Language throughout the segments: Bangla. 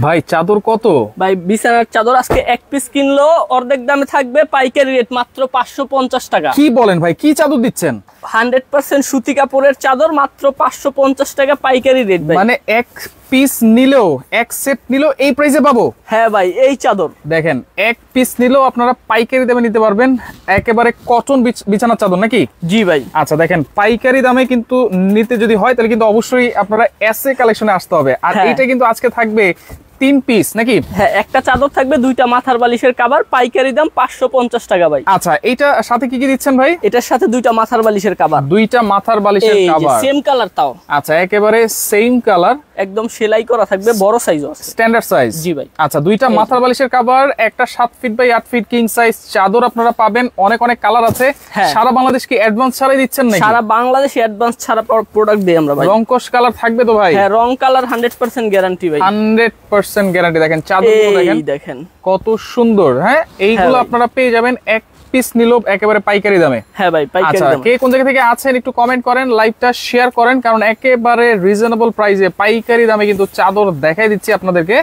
ভাই চাদর কত? ভাই বিছানার চাদর আজকে এক পিস কিনলো অর্ধেক দামে থাকবে, পাইকারি রেট মাত্র 550 টাকা। কি বলেন ভাই, কি চাদর দিচ্ছেন? 100% সুতি কাপড়ের চাদর, মাত্র 550 টাকা পাইকারি রেট ভাই। মানে এক পিস নিলেও, এক সেট নিলেও এই প্রাইসে পাবো? হ্যাঁ ভাই, এই চাদর দেখেন এক পিস নিলেও আপনারা পাইকারি দামে নিতে পারবেন, একেবারে কটন বিছানার চাদর নাকি? জি ভাই। আচ্ছা দেখেন পাইকারি দামে কিন্তু নিতে যদি হয় তাহলে কিন্তু অবশ্যই আপনারা এসএ কালেকশনে আসতে হবে। আর এটা কিন্তু আজকে থাকবে 3 পিস নাকি? হ্যাঁ, একটা চাদর থাকবে, দুইটা মাথার বালিশের কভার, পাইকারি দাম 550 টাকা ভাই। আচ্ছা এইটা সাথে কি কি দিচ্ছেন ভাই? এটার সাথে দুইটা মাথার বালিশের কভার। দুইটা মাথার বালিশের কভার, সেম কালার তাও। আচ্ছা একেবারে সেম কালার, একদম সেলাই করা থাকবে, বড় সাইজ আছে, স্ট্যান্ডার্ড সাইজ। জি ভাই। আচ্ছা দুইটা মাথার বালিশের কভার, একটা 7 feet by 8 feet king size চাদর আপনারা পাবেন। অনেক অনেক কালার আছে। সারা বাংলাদেশ কি অ্যাডভান্স ছাড়াই দিচ্ছেন নাকি? সারা বাংলাদেশ অ্যাডভান্স ছাড়া প্রোডাক্ট দেই আমরা ভাই। রংকশ কালার থাকবে তো ভাই? হ্যাঁ, রং কালার 100% গ্যারান্টি ভাই। 100% গ্যারান্টি। দেখেন চাদরগুলো দেখেন কত সুন্দর। হ্যাঁ এইগুলো আপনারা পেয়ে যাবেন এক পিস নিলো একেবারে পাইকারি দামে। হ্যাঁ ভাই, পাইকারি দামে। কে কোন জায়গা থেকে আছেন একটু কমেন্ট করেন, লাইভটা শেয়ার করেন, কারণ একেবারে রিজনেবল প্রাইসে পাইকারি দামে কিন্তু চাদর দেখাই দিচ্ছি আপনাদেরকে।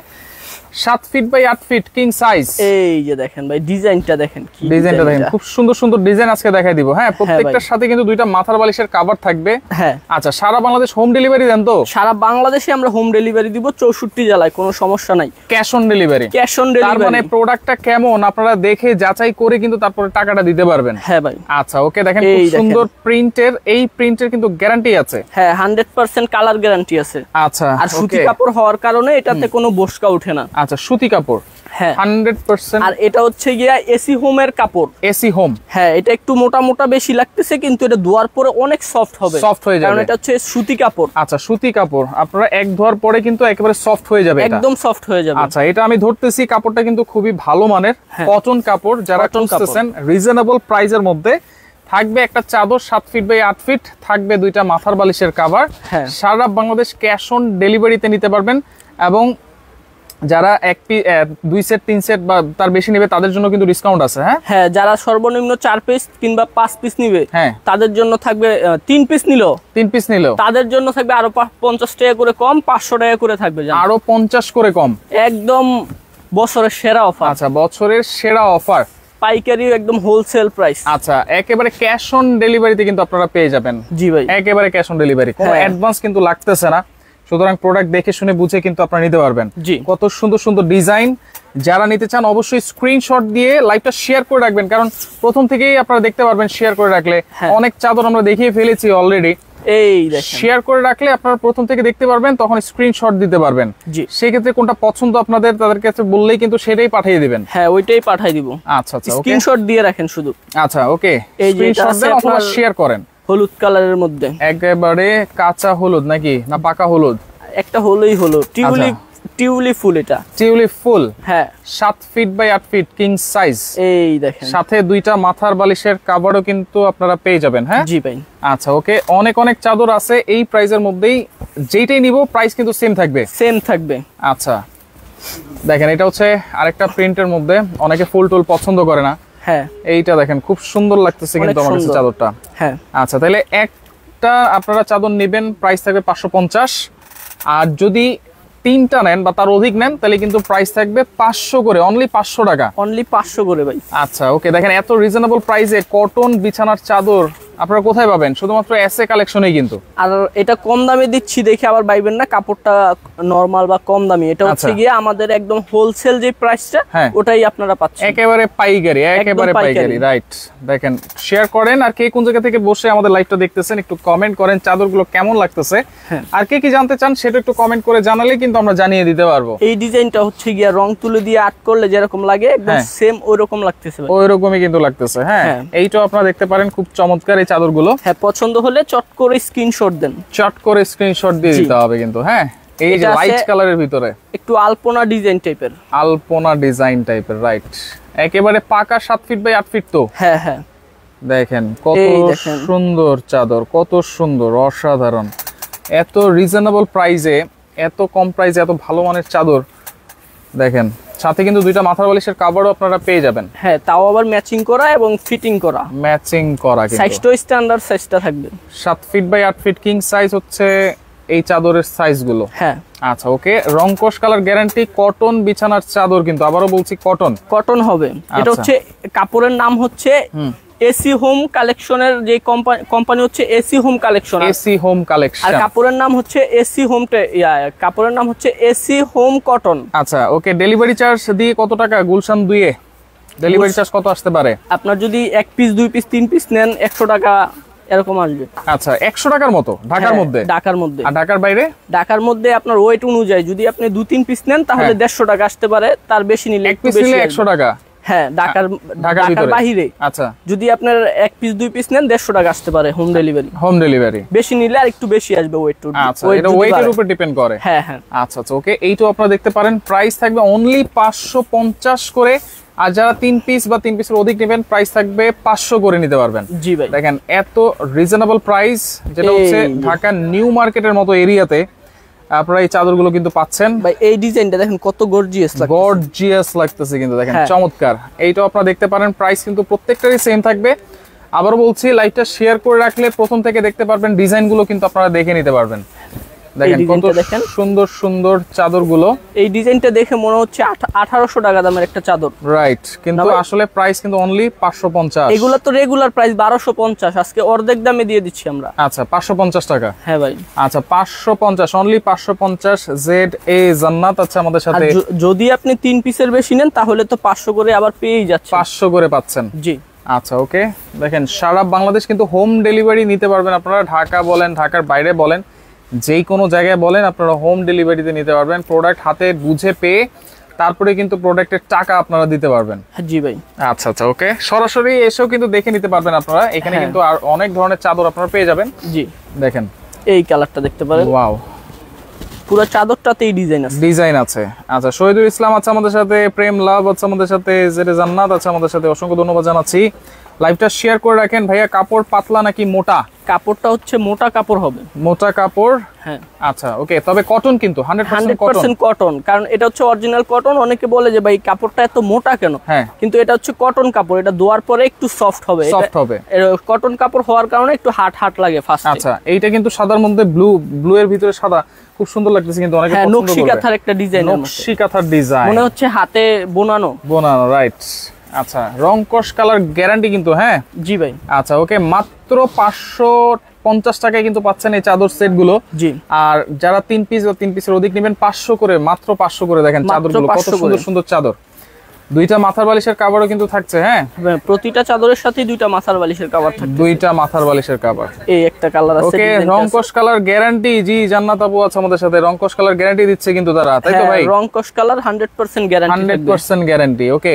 7 feet by 8 feet king size. এই যে দেখেন ভাই, ডিজাইনটা দেখেন, কি ডিজাইনটা দেখেন, খুব সুন্দর সুন্দর ডিজাইন আজকে দেখাই দিব। হ্যাঁ প্রত্যেকটার সাথে কিন্তু দুইটা মাথার বালিশের কভার থাকবে। হ্যাঁ আচ্ছা সারা বাংলাদেশ হোম ডেলিভারি দেন তো? সারা বাংলাদেশে আমরা হোম ডেলিভারি দিব, 64 জেলায়, কোনো সমস্যা নাই। Cash on delivery? Cash on delivery. তার মানে প্রোডাক্টটা কেমন আপনারা দেখে যাচাই করে কিন্তু তারপরে টাকাটা দিতে পারবেন। হ্যাঁ ভাই। আচ্ছা ওকে, দেখেন খুব সুন্দর প্রিন্টের, এই প্রিন্টের কিন্তু গ্যারান্টি আছে? হ্যাঁ 100% কালার গ্যারান্টি আছে। আচ্ছা আর সুতি কাপড় হওয়ার কারণে এটাতে কোনো বসকা ওঠে না। আচ্ছা সুতি কাপড়? হ্যাঁ 100%। আর এটা হচ্ছে গিয়া এসি হোমের কাপড়। AC home? হ্যাঁ, এটা একটু মোটা মোটা বেশি লাগতেছে, কিন্তু এটা ধোয়ার পরে অনেক সফট হবে, সফট হয়ে যাবে, কারণ এটা হচ্ছে সুতি কাপড়। আচ্ছা সুতি কাপড়, আপনারা এক ধোয়ার পরে কিন্তু একেবারে সফট হয়ে যাবে, একদম সফট হয়ে যাবে। আচ্ছা এটা আমি ধরতেছি, কাপড়টা কিন্তু খুবই ভালো মানের কটন কাপড়। যারা খুঁজতেছেন রিজনেবল প্রাইসের মধ্যে, থাকবে একটা চাদর 7 ফিট বাই 8 ফিট, থাকবে দুইটা মাথার বালিশের কভার। সারা বাংলাদেশ ক্যাশ অন ডেলিভারিতে নিতে পারবেন। এবং যারা দুই সেট 3 সেট বা তার বেশি নেবে তাদের জন্য কিন্তু ডিসকাউন্ট আছে। হ্যাঁ যারা সর্বনিম্ন 4 পিস কিংবা 5 পিস নিবে তাদের জন্য থাকবে, 3 পিস নিলো তাদের জন্য থাকবে আরো 50 টাকা করে কম, 500 টাকা করে থাকবে, আরো 50 করে কম। একদম বছরের সেরা অফার। আচ্ছা বছরের সেরা অফার, পাইকারি একদম হোলসেল প্রাইস। আচ্ছা একেবারে ক্যাশ অন ডেলিভারিতে কিন্তু আপনারা পেয়ে যাবেন। জি ভাই, একেবারে ক্যাশ অন ডেলিভারি, কোনো অ্যাডভান্স কিন্তু লাগতেছে না। সুতরাং প্রোডাক্ট দেখে শুনে বুঝে কিন্তু আপনারা নিতে পারবেন। কত সুন্দর সুন্দর ডিজাইন। যারা নিতে চান অবশ্যই স্ক্রিনশট দিয়ে লাইভটা শেয়ার করে রাখবেন, কারণ প্রথম থেকেই আপনারা দেখতে পারবেন শেয়ার করে রাখলে। অনেক চাদর আমরা দেখিয়ে ফেলেছি অলরেডি, এই দেখেন শেয়ার করে রাখলে আপনারা প্রথম থেকে দেখতে পারবেন, তখন স্ক্রিনশট দিতে পারবেন। সেই ক্ষেত্রে কোনটা পছন্দ আপনাদের, তাদের কাছে বললেই কিন্তু সেটাই পাঠিয়ে দিবেন। হ্যাঁ ওইটাই পাঠিয়ে দিব। আচ্ছা আচ্ছা, স্ক্রিনশট দিয়ে রাখেন শুধু। আচ্ছা ওকে, স্ক্রিনশট দেন অথবা শেয়ার করেন। হলুদ কালারের মধ্যে, একেবারে কাঁচা হলুদ নাকি না পাকা হলুদ? একটা হলুই হলো, টিউলিপ ফুল। এটা টিউলিপ ফুল। হ্যাঁ 7 feet by 8 feet king size. এই দেখেন, সাথে দুইটা মাথার বালিশের কভারও কিন্তু আপনারা পেয়ে যাবেন। হ্যাঁ জি ভাই। আচ্ছা ওকে, অনেক অনেক চাদর আছে এই প্রাইসের মধ্যেই, যেইটাই নিব প্রাইস কিন্তু সেম থাকবে। আচ্ছা দেখেন এটা হচ্ছে আরেকটা প্রিন্টের মধ্যে, অনেকে ফুল টুল পছন্দ করে না। হ্যাঁ এইটা দেখেন খুব সুন্দর লাগতেছে কিন্তু আমার কাছে চাদরটা। হ্যাঁ আচ্ছা তাহলে একটা আপনারা চাদর নেবেন, প্রাইস থাকবে 550। আর যদি 3টা নেন বা তার অধিক নেন তাহলে কিন্তু প্রাইস থাকবে 500 করে, অনলি 500 টাকা। অনলি 500 করে ভাই। আচ্ছা ওকে, দেখেন এত রিজনেবল প্রাইসে কটন বিছানার চাদর আপনারা কোথায় পাবেন? শুধুমাত্র এসএ কালেকশনেই কিন্তু। আর এটা কম দামে দিচ্ছি দেখে আবার ভাইবেন না কাপড়টা নরমাল বা কম দামি, এটা হচ্ছে গিয়ে আমাদের একদম হোলসেল যে প্রাইসটা ওটাই আপনারা পাচ্ছেন, একেবারে পাইকারি, একেবারে পাইকারি। রাইট, দেখেন শেয়ার করেন। আর কে কোন জায়গা থেকে বসে আমাদের লাইভটা দেখতেছেন একটু কমেন্ট করেন, চাদরগুলো কেমন লাগতেছে আর কে কি জানতে চান সেটা একটু কমেন্ট করে জানালে কিন্তু আমরা জানিয়ে দিতে পারবো। এই ডিজাইনটা হচ্ছে গিয়ে রং তুলে দিয়ে আর্ট করলে যেরকম লাগে একদম সেম ওইরকম লাগতেছে, ওইরকমই কিন্তু লাগতেছে। হ্যাঁ এইটাও আপনারা দেখতে পারেন, খুব চমৎকার এই চাদরগুলো। হ্যাঁ পছন্দ হলে চট করে স্ক্রিনশট দেন, চট করে স্ক্রিনশট দিয়ে দিতে হবে কিন্তু। হ্যাঁ এই যে লাইট কালারের ভিতরে একটু আলপনা ডিজাইন টাইপের, রাইট, একেবারে পাকা 7 ফিট বাই 8 ফিট তো। হ্যাঁ হ্যাঁ দেখেন কত সুন্দর চাদর, কত সুন্দর, অসাধারণ। এত রিজনেবল প্রাইসে, এত কম প্রাইসে এত ভালো মানের চাদর। দেখেন সাথে কিন্তু দুইটা মাথার বালিশের কভারও আপনারা পেয়ে যাবেন। হ্যাঁ তাও আবার ম্যাচিং করা এবং ফিটিং করা, কিন্তু সাইজটাও স্ট্যান্ডার্ড সাইজটা থাকবে। 7 feet by 8 feet king size হচ্ছে এই চাদরের সাইজগুলো। হ্যাঁ আচ্ছা ওকে, রংকশ কালার গ্যারান্টি, কটন বিছানার চাদর, কিন্তু আবারও বলছি কটন হবে। এটা হচ্ছে কাপড়ের নাম হচ্ছে এসি হোম কালেকশনের, যে কোম্পানি হচ্ছে AC home collection, AC home collection. আর কাপড়ের নাম হচ্ছে এসি হোম, কাপড়ের নাম হচ্ছে এসি হোম কটন। আচ্ছা ওকে, ডেলিভারি চার্জ দিয়ে কত টাকা গুলশান 2 ডেলিভারি চার্জ কত আসতে পারে? আপনার যদি 1 পিস 2 পিস 3 পিস নেন 100 টাকা এরকম আসবে। আচ্ছা 100 টাকার মতো ঢাকার মধ্যে? ঢাকার মধ্যে। আর ঢাকার বাইরে? ঢাকার মধ্যে আপনার ওয়েট অনুযায়ী যদি আপনি 2-3 পিস নেন তাহলে 150 টাকা আসতে পারে, তার বেশি নিলে এক পিস নিলে 100 টাকা। হ্যাঁ ঢাকার বাইরে। আচ্ছা যদি আপনার 1 পিস 2 পিস নেন 150 টাকা আসতে পারে হোম ডেলিভারি। হোম ডেলিভারি বেশি নিলে আর একটু বেশি আসবে ওয়েট। আচ্ছা এটা ওয়েটের উপর ডিপেন্ড করে। হ্যাঁ হ্যাঁ। আচ্ছা আচ্ছা ওকে, এইটাও আপনারা দেখতে পারেন, প্রাইস থাকবে অনলি 550 করে। আর যারা 3 পিস বা 3 পিসের অধিক নেবেন প্রাইস থাকবে 500 করে নিতে পারবেন। জি ভাই দেখেন এত রিজনেবল প্রাইস, যেটা হচ্ছে ঢাকা নিউ মার্কেটের মতো এরিয়াতে আপনারা এই চাদরগুলো কিন্তু পাচ্ছেন। ভাই এই ডিজাইনটা দেখেন কত গর্জিয়াস লাগতেছে কিন্তু, দেখেন চমৎকার। এইটাও আপনারা দেখতে পারেন, প্রাইস কিন্তু প্রত্যেকটারই সেম থাকবে। আবার বলছি লাইভটা শেয়ার করে রাখলে প্রথম থেকে দেখতে পারবেন, ডিজাইনগুলো কিন্তু আপনারা দেখে নিতে পারবেন। দেখেন কত সুন্দর সুন্দর চাদরগুলো। এই ডিজাইনটা দেখে মনে হচ্ছে 1800 টাকা দামের একটা চাদর, রাইট? কিন্তু আসলে প্রাইস কিন্তু অনলি 550। এগুলো তো রেগুলার প্রাইস 1250, আজকে অর্ধেক দামে দিয়ে দিচ্ছি আমরা। আচ্ছা 550 টাকা। হ্যাঁ ভাই। আচ্ছা 550, অনলি 550 জেড এ জান্নাত। আচ্ছা আমাদের সাথে যদি আপনি 3 পিসের বেশি নেন তাহলে তো 500 করে আবার পেয়েই যাচ্ছে, 500 করে পাচ্ছেন। জি আচ্ছা ওকে, দেখেন সারা বাংলাদেশ কিন্তু হোম ডেলিভারি নিতে পারবেন আপনারা। ঢাকা বলেন, ঢাকার বাইরে বলেন, যেই কোনো জায়গায় বলেন আপনারা হোম ডেলিভারিতে নিতে পারবেন। প্রোডাক্ট হাতে বুঝে পেয়ে তারপরে কিন্তু প্রোডাক্টের টাকা আপনারা দিতে পারবেন। জি ভাই। আচ্ছা আচ্ছা ওকে, সরাসরি এসেও কিন্তু দেখে নিতে পারবেন আপনারা। এখানে কিন্তু আর অনেক ধরনের চাদর আপনারা পেয়ে যাবেন। জি দেখেন এই কালারটা দেখতে পারেন, ওয়াও পুরো চাদরটাতেই ডিজাইন আছে। আচ্ছা শহীদুল ইসলাম আছে আমাদের সাথে, প্রেম লাভ আছে আমাদের সাথে, জেরে জান্নাত আছে আমাদের সাথে, অসংখ্য ধন্যবাদ জানাচ্ছি। লাইভটা শেয়ার করে রাখেন। ভাইয়া কাপড় পাতলা নাকি মোটা? কাপড়টা হচ্ছে মোটা কাপড় হবে। মোটা কাপড়? হ্যাঁ। আচ্ছা ওকে, তবে কটন কিন্তু 100% কটন, কারণ এটা হচ্ছে অরিজিনাল কটন। অনেকে বলে যে ভাই কাপড়টা এত মোটা কেন, কিন্তু এটা হচ্ছে কটন কাপড়, এটা ধোয়ার পরে একটু সফট হবে। কটন কাপড় হওয়ার কারণে একটু হার্ড লাগে ফার্স্টে। আচ্ছা এইটা কিন্তু সাদার মধ্যে ব্লু এর ভিতরে সাদা, খুব সুন্দর লাগতেছে কিন্তু অনেকে পছন্দ করে। নকশি কাঁথার একটা ডিজাইন, নকশি কাঁথার ডিজাইন মনে হচ্ছে হাতে বোনানো, রাইট। আচ্ছা রংকশ কালার গ্যারান্টি কিন্তু। হ্যাঁ জি ভাই। আচ্ছা ওকে, মাত্র 550 টাকায় কিন্তু পাচ্ছেন এই চাদর সেট গুলো। জি। আর যারা 3 পিস বা 3 পিসের অধিক নেবেন 500 করে, মাত্র 500 করে। দেখেন চাদরগুলো কত সুন্দর সুন্দর চাদর। দুইটা মাথার বালিশের কভারও কিন্তু থাকছে। হ্যাঁ প্রতিটা চাদরের সাথে দুইটা মাথার বালিশের কভার থাকছে, দুইটা মাথার বালিশের কভার। এই একটা কালার আছে। ওকে রংকশ কালার গ্যারান্টি। জি জান্নাত আপু আছে আমাদের সাথে, রংকশ কালার গ্যারান্টি দিচ্ছে কিন্তু তারা, তাই তো ভাই? রংকশ কালার 100% গ্যারান্টি, 100% গ্যারান্টি। ওকে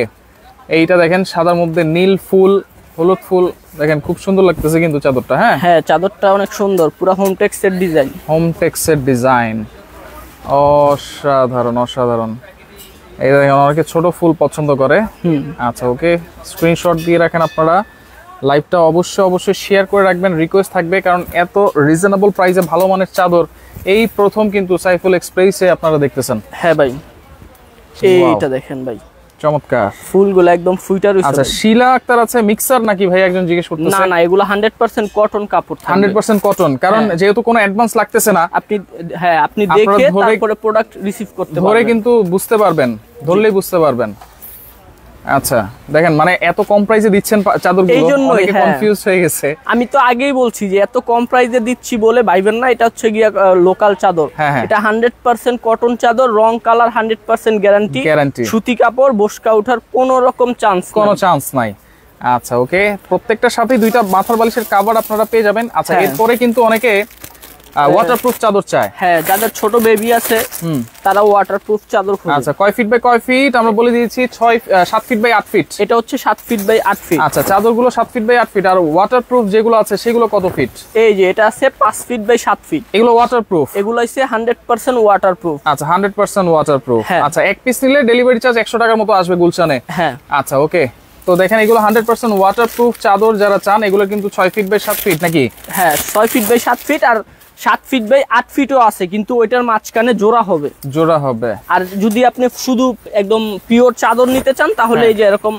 এইটা দেখেন সাদার মধ্যে নীল ফুল, হলুদ ফুল, দেখেন খুব সুন্দর লাগতেছে কিন্তু চাদরটা। হ্যাঁ হ্যাঁ চাদরটা অনেক সুন্দর, পুরো হোম টেক্সের ডিজাইন। হোম টেক্সের ডিজাইন অসাধারণ অসাধারণ। এই দেখেন অনেকে ছোট ফুল পছন্দ করে। আচ্ছা ওকে, স্ক্রিনশট দিয়ে রাখেন আপনারা। লাইভটা অবশ্যই শেয়ার করে রাখবেন, রিকোয়েস্ট থাকবে, কারণ এত রিজনেবল প্রাইসে ভালো মানের চাদর এই প্রথম কিন্তু সাইফুল এক্সপ্রেসে আপনারা দেখতেছেন। হ্যাঁ ভাই এইটা দেখেন ভাই, চমৎকার ফুলগুলো একদম ফুইটা রয়েছে। আচ্ছা শিলা আক্তার আছে, মিক্সার নাকি ভাই একজন জিজ্ঞেস করতেছে? না এগুলো 100% কটন কাপড়, 100% কটন, কারণ যেহেতু কোনো অ্যাডভান্স লাগতেছে না, আপনি দেখে তারপরে প্রোডাক্ট রিসিভ করতে পারবেন, ধরে কিন্তু বুঝতে পারবেন, ধরলেই বুঝতে পারবেন। আচ্ছা দেখেন মানে এত কম প্রাইসে দিচ্ছেন চাদরগুলো, অনেকে কনফিউজ হয়ে গেছে। আমি তো আগেই বলছি যে এত কম প্রাইসে দিচ্ছি বলে ভাইবেন না, এটা হচ্ছে গিয়া লোকাল চাদর। এটা 100% কটন চাদর, রং কালার 100% গ্যারান্টি, সুতি কাপড়, বসকা ওঠার কোনো রকম চান্স নাই। আচ্ছা ওকে, প্রত্যেকটার সাথে দুইটা মাথার বালিশের কভার আপনারা পেয়ে যাবেন। আচ্ছা এরপরে কিন্তু অনেকে ওয়াটারপ্রুফ চাদর চায়। হ্যাঁ যাদের ছোট বেবি আছে তারা ওয়াটারপ্রুফ চাদর খোঁজে। আচ্ছা কয় ফিট বাই কয় ফিট? আমরা বলে দিয়েছি 7 ফিট বাই 8 ফিট। এটা হচ্ছে 7 ফিট বাই 8 ফিট। আচ্ছা চাদরগুলো 7 ফিট বাই 8 ফিট। আর ওয়াটারপ্রুফ যেগুলো আছে সেগুলো কত ফিট? এই যে এটা আছে 5 ফিট বাই 7 ফিট। এগুলো ওয়াটারপ্রুফ? এগুলো হচ্ছে 100% ওয়াটারপ্রুফ। আচ্ছা 100% ওয়াটারপ্রুফ। আচ্ছা এক পিস নিলে ডেলিভারি চার্জ 100 টাকার মতো আসবে গুলশানে। হ্যাঁ আচ্ছা ওকে, তো দেখেন এগুলো 100% ওয়াটারপ্রুফ চাদর যারা চান, এগুলো কিন্তু 6 ফিট বাই 7 ফিট নাকি? হ্যাঁ 6 ফিট বাই 7 ফিট আর 7 ফিট বাই 8 ফিটও আছে, কিন্তু ওইটার মাঝখানে জোড়া হবে। আর যদি আপনি শুধু একদম পিওর চাদর নিতে চান তাহলে এই যে এরকম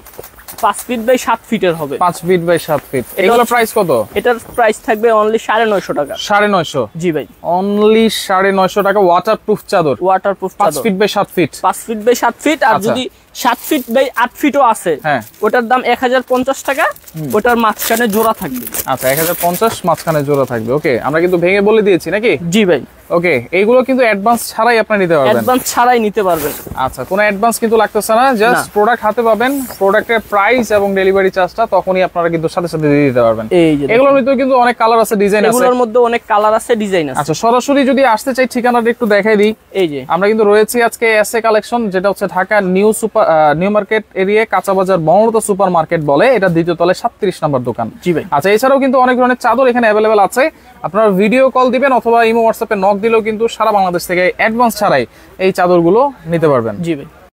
5 ফিট বাই 7 ফিটের হবে। 5 ফিট বাই 7 ফিট। এগুলোর প্রাইস কত? এটার প্রাইস থাকবে অনলি 950 টাকা। 950? জি ভাই, অনলি 950 টাকা। ওয়াটারপ্রুফ চাদর, ওয়াটারপ্রুফ চাদর 5 feet by 7 feet. 5 feet by 7 feet. আর যদি 7 ফিট বাই 8 ফিটও আছে, ওটার দাম 1050 টাকা। ওটার মাঝখানে জোড়া থাকবে। আচ্ছা, 1050 মাঝখানে জোড়া থাকবে। ওকে, আমরা কিন্তু ভেঙে বলে দিয়েছি নাকি? জি ভাই। ওকে, এইগুলো কিন্তু অ্যাডভান্স ছাড়াই আপনি নিতে পারবেন। অ্যাডভান্স ছাড়াই নিতে পারবেন। আচ্ছা, কোনো অ্যাডভান্স কিন্তু লাগতেছে না, জাস্ট প্রোডাক্ট হাতে পাবেন, প্রোডাক্টের প্রাইস এবং ডেলিভারি চার্জটা তখনই আপনারা কিন্তু সাথে সাথে দিয়ে দিতে পারবেন। এগুলোর মধ্যে কিন্তু অনেক কালার আছে, ডিজাইন আছে। এগুলোর মধ্যে অনেক কালার আছে, ডিজাইন আছে। আচ্ছা, সরাসরি যদি আসতে চাই ঠিকানাটা একটু দেখাই দিই। এই যে আমরা কিন্তু রয়েছি আজকে এসএ কালেকশন, যেটা হচ্ছে ঢাকা নিউ মার্কেট এরিয়া, কাঁচা বাজার বনলতা সুপার মার্কেট বলে। এটা দ্বিতীয় তলায় 37 নম্বর দোকান। জি ভাই। আচ্ছা, এছাড়াও কিন্তু অনেক ধরনের চাদর এখানে অ্যাভেলেবেল আছে। আপনারা ভিডিও কল দিবেন অথবা ইমো হোয়াটসঅ্যাপে নক দিলেও কিন্তু সারা বাংলাদেশ থেকে অ্যাডভান্স ছাড়াই এই চাদরগুলো নিতে পারবেন। জি ভাই।